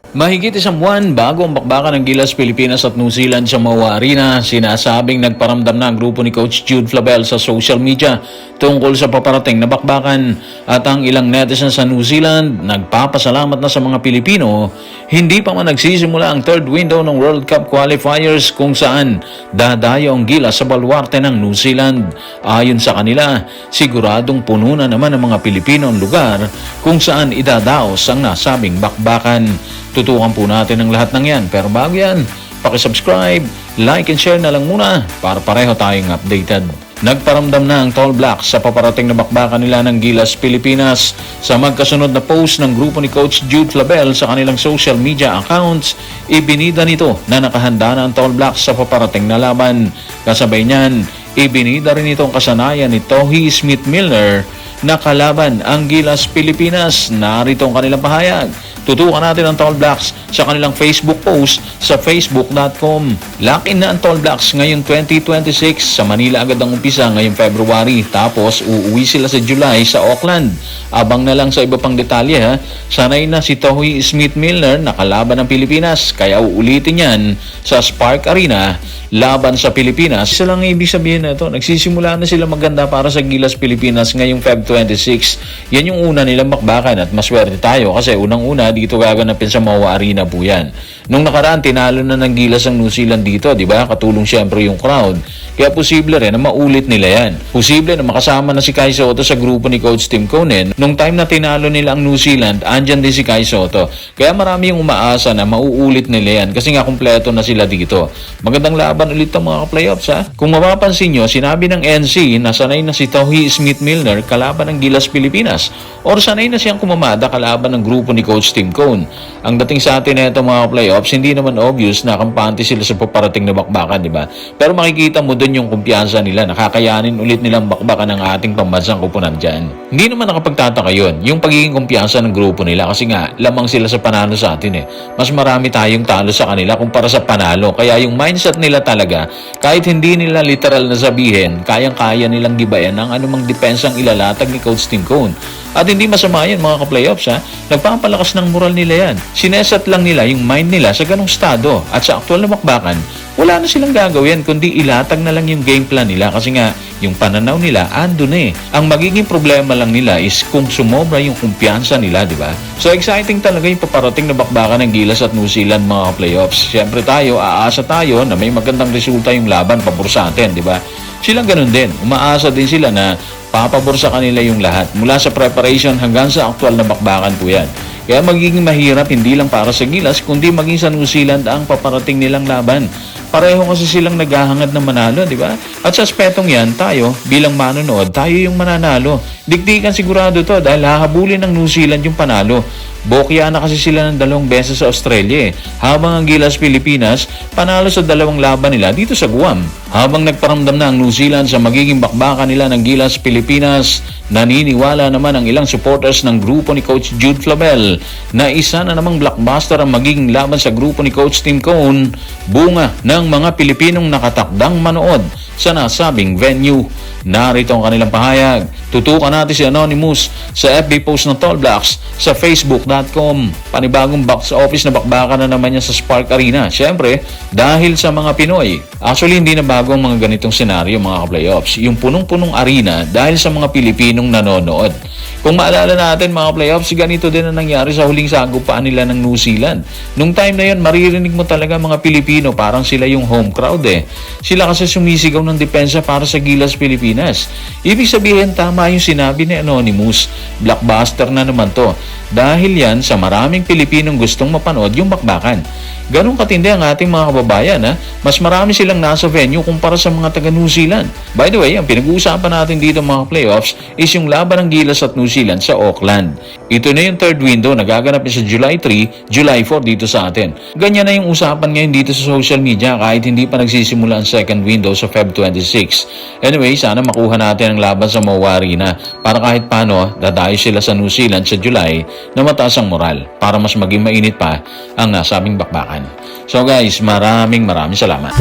Mahigit isang buwan bago ang bakbakan ng Gilas Pilipinas at New Zealand sa Maua Arena, sinasabing nagparamdam na ang grupo ni Coach Jude Flavel sa social media tungkol sa paparating na bakbakan at ang ilang netizens sa New Zealand nagpapasalamat na sa mga Pilipino hindi pa man nagsisimula ang third window ng World Cup qualifiers kung saan dadayo ang Gilas sa baluarte ng New Zealand. Ayon sa kanila, siguradong puno na naman ng mga Pilipino ang lugar kung saan idadaos ang nasabing bakbakan. Tutukan po natin ang lahat ng yan. Pero bago yan, pakisubscribe, like and share na lang muna para pareho tayong updated. Nagparamdam na ang Tall Blacks sa paparating na bakbakan nila ng Gilas Pilipinas. Sa magkasunod na post ng grupo ni Coach Jude Flavel sa kanilang social media accounts, ibinida nito na nakahanda na ang Tall Blacks sa paparating na laban. Kasabay niyan, ibinida rin itong kasanayan ni Tohi Smith-Milner na kalaban ang Gilas Pilipinas. Narito ang kanilang pahayag. Tutukan natin ang Tall Blacks sa kanilang Facebook post sa facebook.com. Lock in na ang Tall Blacks ngayong 2026. Sa Manila agad ang umpisa ngayong February. Tapos uuwi sila sa July sa Auckland. Abang na lang sa iba pang detalye ha. Sanay na si Tohi Smith-Milner na kalaban ng Pilipinas. Kaya uulitin yan sa Spark Arena laban sa Pilipinas. Isa lang ibig sabihin na ito, nagsisimula na sila maganda para sa Gilas Pilipinas ngayong Feb 26. Yan yung una nilang bakbakan at maswerte tayo kasi unang-una dito gaganapin sa Maua Arena po yan. Nung nakaraan, tinalo na ng Gilas ang New Zealand dito, di ba? Katulong siyempre yung crowd. Kaya posible rin na maulit nila yan. Posible na makasama na si Kai Sotto sa grupo ni Coach Tim Conan. Nung time na tinalo nila ang New Zealand, andyan din si Kai Sotto. Kaya marami yung umaasa na mauulit nila yan kasi nga kumpleto na sila dito. Magandang laban ulit ang mga playoffs ha. Kung mapapansin nyo, sinabi ng NC na sanay na si Tohi Smith-Milner kalaban ng Gilas Pilipinas or sanay na siyang kumamada kalaban ng grupo ni Coach Tim Conan. Ang dating sa atin na itong mga playoffs, hindi naman obvious na kampante sila sa paparating na bakbakan, di ba? Pero makikita mo doon yung kumpiyansa nila, nakakayanin ulit nilang bakbakan ng ating pambansang kupunan dyan. Hindi naman nakapagtataka yun, yung pagiging kumpiyansa ng grupo nila kasi nga, lamang sila sa panalo sa atin eh. Mas marami tayong talo sa kanila kumpara sa panalo, kaya yung mindset nila talaga, kahit hindi nila literal na sabihin, kayang-kaya nilang gibayan ang anumang depensang ilalatag ni Coach Tim Conan. At hindi masama yan mga ka-playoffs ha, nagpapalakas ng moral nila yan. Sinesat lang nila yung mind nila sa ganong estado at sa aktual na bakbakan, wala na silang gagawin kundi ilatag na lang yung game plan nila kasi nga yung pananaw nila andun eh. Ang magiging problema lang nila is kung sumobra yung kumpiyansa nila, di ba? So exciting talaga yung paparating na bakbakan ng Gilas at New Zealand mga playoffs. Siyempre tayo, aasa tayo na may magandang resulta yung laban pabor sa atin, di ba? Silang ganun din. Umaasa din sila na papabor sa kanila yung lahat. Mula sa preparation hanggang sa aktual na bakbakan po yan. Kaya magiging mahirap hindi lang para sa Gilas kundi maging sa New Zealand ang paparating nilang laban. Pareho kasi silang naghahangad na manalo, di ba? At sa aspetong yan, tayo bilang manonood, tayo yung mananalo. Dikdikan sigurado to dahil hahabulin ng New Zealand yung panalo. Bokya na kasi sila ng 2 beses sa Australia eh. Habang ang Gilas Pilipinas, panalo sa 2 laban nila dito sa Guam. Habang nagparamdam na ang New Zealand sa magiging bakbakan nila ng Gilas Pilipinas, naniniwala naman ang ilang supporters ng grupo ni Coach Jude Flavel na isa na namang blockbuster ang magiging laban sa grupo ni Coach Tim Conan, bunga ng mga Pilipinong nakatakdang manood sa nasabing venue. Narito ang kanilang pahayag. Tutukan natin si Anonymous sa FB post ng Tall Blacks sa facebook.com. Panibagong box office na bakbakan na naman yan sa Spark Arena. Siyempre, dahil sa mga Pinoy. Actually, hindi na bago ang mga ganitong senaryo mga playoffs. Yung punong-punong arena dahil sa mga Pilipinong nanonood. Kung maalala natin mga playoffs, ganito din ang nangyari sa huling sagupaan nila ng New Zealand. Nung time na yun, maririnig mo talaga mga Pilipino, parang sila yung home crowd eh. Sila kasi sumisigaw ng depensa para sa Gilas Pilipinas. Ibig sabihin, tama yung sinabi ni Anonymous. Blockbuster na naman to. Dahil yan sa maraming Pilipinong gustong mapanood yung bakbakan. Ganun katindi ang ating mga kababayan ha. Mas marami silang nasa venue kumpara sa mga taga New Zealand. By the way, ang pinag-uusapan natin dito mga playoffs is yung laban ng Gilas at New Zealand sa Auckland. Ito na yung third window na gaganapin sa July 3, July 4 dito sa atin. Ganyan na yung usapan ngayon dito sa social media kahit hindi pa nagsisimula ang second window sa Feb 26. Anyway, sana makuha natin ang laban sa Maua Arena para kahit paano dadayo sila sa New Zealand sa July na mataas ang moral para mas maging mainit pa ang nasabing bakbakan. So guys, maraming salamat.